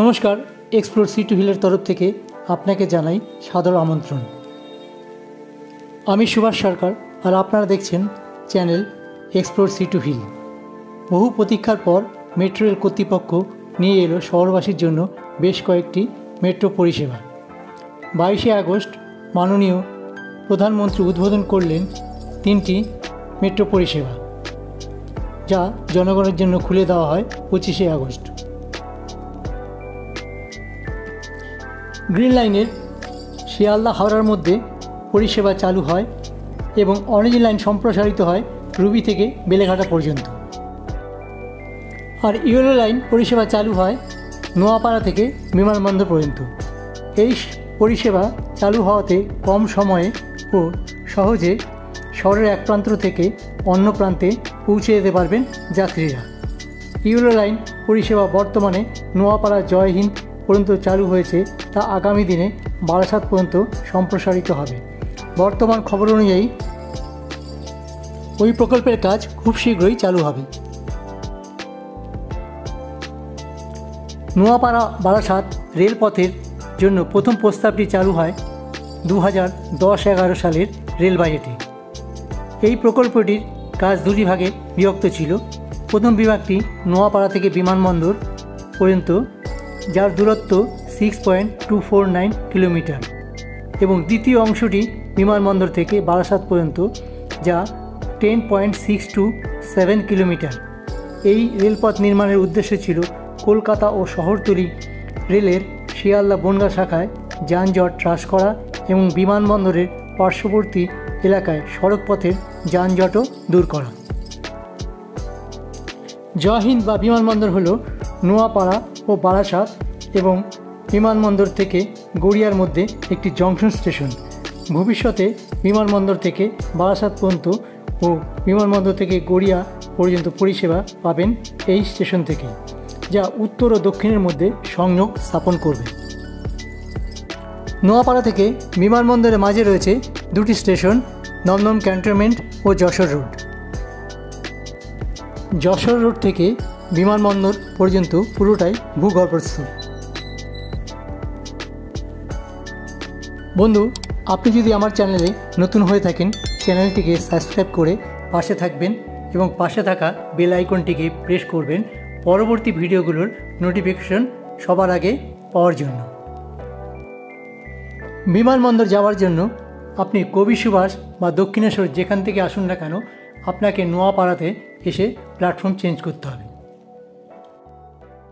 নমস্কার, explore sea two হিলের তরফ থেকে আপনাকে জানাই সাদর আমন্ত্রণ। আমি সুভাষ সরকার আর আপনারা দেখছেন channel explore sea to hill. বহু প্রতীক্ষার পর মেট্রো রেল কর্তৃপক্ষ নিয়ে এলো শহরবাসীর জন্য বেশ কয়েকটি মেট্রো পরিষেবা। 22শে আগস্ট মাননীয় প্রধানমন্ত্রী উদ্বোধন করলেন 3টি মেট্রো পরিষেবা, যা জনগণের জন্য খুলে দেওয়া হয় 25শে আগস্ট। গ্রিন লাইনের শিয়ালদা হাওড়ার মধ্যে পরিষেবা চালু হয় এবং অরেঞ্জ লাইন সম্প্রসারিত হয় রুবি থেকে বেলেঘাটা পর্যন্ত। আর ইয়েলো লাইন পরিষেবা চালু হয় নোয়াপাড়া থেকে বিমানবন্দর পর্যন্ত। এই পরিষেবা চালু হওয়াতে কম সময়ে ও সহজে শহরের এক প্রান্ত থেকে অন্য প্রান্তে পৌঁছে যেতে পারবেন যাত্রীরা। ইয়েলো লাইন পরিষেবা বর্তমানে নোয়াপাড়া জয়হিন্দ পর্যন্ত চালু হয়েছে, তা আগামী দিনে বারাসাত পর্যন্ত সম্প্রসারিত হবে। বর্তমান খবর অনুযায়ী ওই প্রকল্পের কাজ খুব শীঘ্রই চালু হবে। নোয়াপাড়া বারাসাত রেলপথের জন্য প্রথম প্রস্তাবটি চালু হয় 2010-11 সালের রেল বাজেটে। এই প্রকল্পটির কাজ দুটি ভাগে বিভক্ত ছিল। প্রথম বিভাগটি নোয়াপাড়া থেকে বিমানবন্দর পর্যন্ত, যার দূরত্ব 6.249 কিলোমিটার, এবং দ্বিতীয় অংশটি বিমানবন্দর থেকে বারাসাত পর্যন্ত, যা 10.627 কিলোমিটার। এই রেলপথ নির্মাণের উদ্দেশ্য ছিল কলকাতা ও শহরতলি রেলের শিয়ালদা বনগাঁ শাখায় যানজট হ্রাস করা এবং বিমানবন্দরের পার্শ্ববর্তী এলাকায় সড়কপথের যানজটও দূর করা। জয়হিন্দ বা বিমানবন্দর হল নোয়াপাড়া ও বারাসাত এবং বিমানবন্দর থেকে গড়িয়ার মধ্যে একটি জংশন স্টেশন। ভবিষ্যতে বিমানবন্দর থেকে বারাসাত পর্যন্ত ও বিমানবন্দর থেকে গড়িয়া পর্যন্ত পরিষেবা পাবেন এই স্টেশন থেকে, যা উত্তর ও দক্ষিণের মধ্যে সংযোগ স্থাপন করবে। নোয়াপাড়া থেকে বিমানবন্দরের মাঝে রয়েছে দুটি স্টেশন, দমদম ক্যান্টনমেন্ট ও যশোর রোড। যশোর রোড থেকে বিমানবন্দর পর্যন্ত পুরোটাই ভূগর্ভস্থ। বন্ধু, আপনি যদি আমার চ্যানেলে নতুন হয়ে থাকেন, চ্যানেলটিকে সাবস্ক্রাইব করে পাশে থাকবেন এবং পাশে থাকা বেল আইকনটিকে প্রেস করবেন পরবর্তী ভিডিওগুলোর নোটিফিকেশন সবার আগে পাওয়ার জন্য। বিমানবন্দর যাওয়ার জন্য আপনি কবি সুভাষ বা দক্ষিণেশ্বর যেখান থেকে আসুন না কেন, আপনাকে নোয়াপাড়াতে এসে প্ল্যাটফর্ম চেঞ্জ করতে হবে।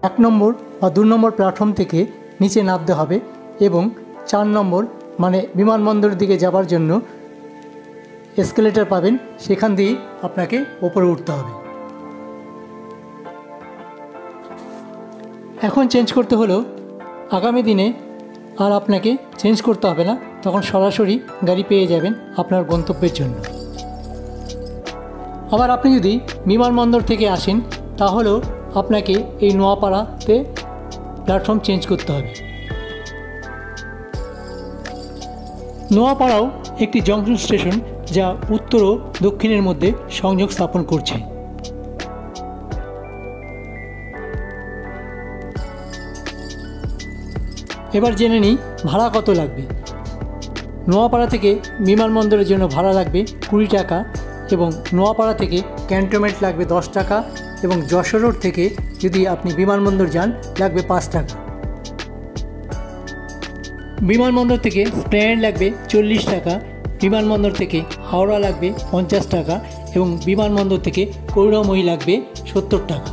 1 নম্বর বা 2 নম্বর প্ল্যাটফর্ম থেকে নিচে নামতে হবে এবং 4 নম্বর মানে বিমানবন্দরের দিকে যাবার জন্য এসকেলেটর পাবেন, সেখান দিয়েই আপনাকে ওপরে উঠতে হবে। এখন চেঞ্জ করতে হলেও আগামী দিনে আর আপনাকে চেঞ্জ করতে হবে না, তখন সরাসরি গাড়ি পেয়ে যাবেন আপনার গন্তব্যের জন্য। আবার আপনি যদি বিমানবন্দর থেকে আসেন, তাহলেও আপনাকে এই নোয়াপাড়াতে প্ল্যাটফর্ম চেঞ্জ করতে হবে। নোয়াপাড়াও একটি জংশন স্টেশন, যা উত্তর ও দক্ষিণের মধ্যে সংযোগ স্থাপন করছে। এবার জেনে নিই ভাড়া কত লাগবে। নোয়াপাড়া থেকে বিমানবন্দরের জন্য ভাড়া লাগবে 20 টাকা এবং নোয়াপাড়া থেকে ক্যান্টনমেন্ট লাগবে 10 টাকা এবং যশোর রোড থেকে যদি আপনি বিমানবন্দর যান লাগবে 5 টাকা। বিমানবন্দর থেকে স্প্ল্যানেড লাগবে 40 টাকা, বিমানবন্দর থেকে হাওড়া লাগবে 50 টাকা এবং বিমানবন্দর থেকে করুণাময়ী লাগবে 70 টাকা।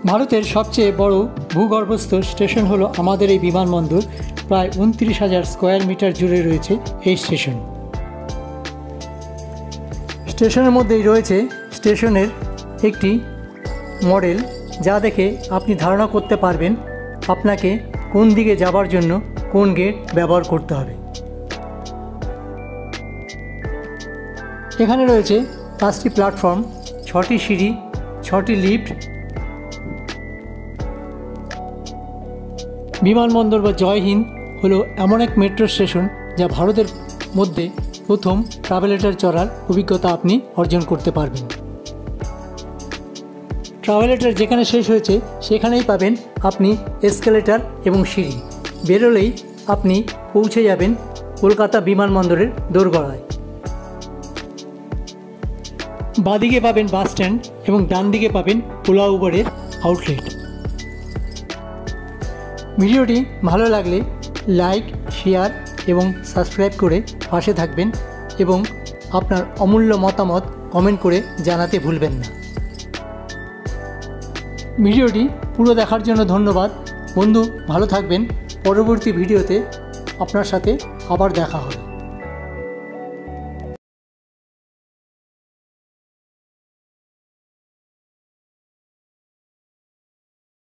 ভারতের সবচেয়ে বড় ভূগর্ভস্থ স্টেশন হলো আমাদের এই বিমানবন্দর। প্রায় 29,000 স্কোয়ার মিটার জুড়ে রয়েছে এই স্টেশন। স্টেশনের মধ্যেই রয়েছে স্টেশনের একটি মডেল, যা দেখে আপনি ধারণা করতে পারবেন আপনাকে কোন দিকে যাবার জন্য কোন গেট ব্যবহার করতে হবে। এখানে রয়েছে 5টি প্ল্যাটফর্ম, 6টি সিঁড়ি, 6টি লিফট। বিমানবন্দর বা জয়হিন্দ হলো এমন এক মেট্রো স্টেশন যা ভারতের মধ্যে প্রথম ট্রাভেলেটর চড়ার অভিজ্ঞতা আপনি অর্জন করতে পারবেন। ট্রাভেলেটার যেখানে শেষ হয়েছে সেখানেই পাবেন আপনি এসকেলেটর এবং সিঁড়ি। বেরোলেই আপনি পৌঁছে যাবেন কলকাতা বিমানবন্দরের দোরগোড়ায়। বাঁদিকে পাবেন বাস স্ট্যান্ড এবং ডান দিকে পাবেন ওলা উবেরের আউটলেট। ভিডিওটি ভালো লাগলে লাইক, শেয়ার এবং সাবস্ক্রাইব করে পাশে থাকবেন এবং আপনার অমূল্য মতামত কমেন্ট করে জানাতে ভুলবেন না। ভিডিওটি পুরো দেখার জন্য ধন্যবাদ। বন্ধু ভালো থাকবেন। পরবর্তী ভিডিওতে আপনার সাথে আবার দেখা হবে।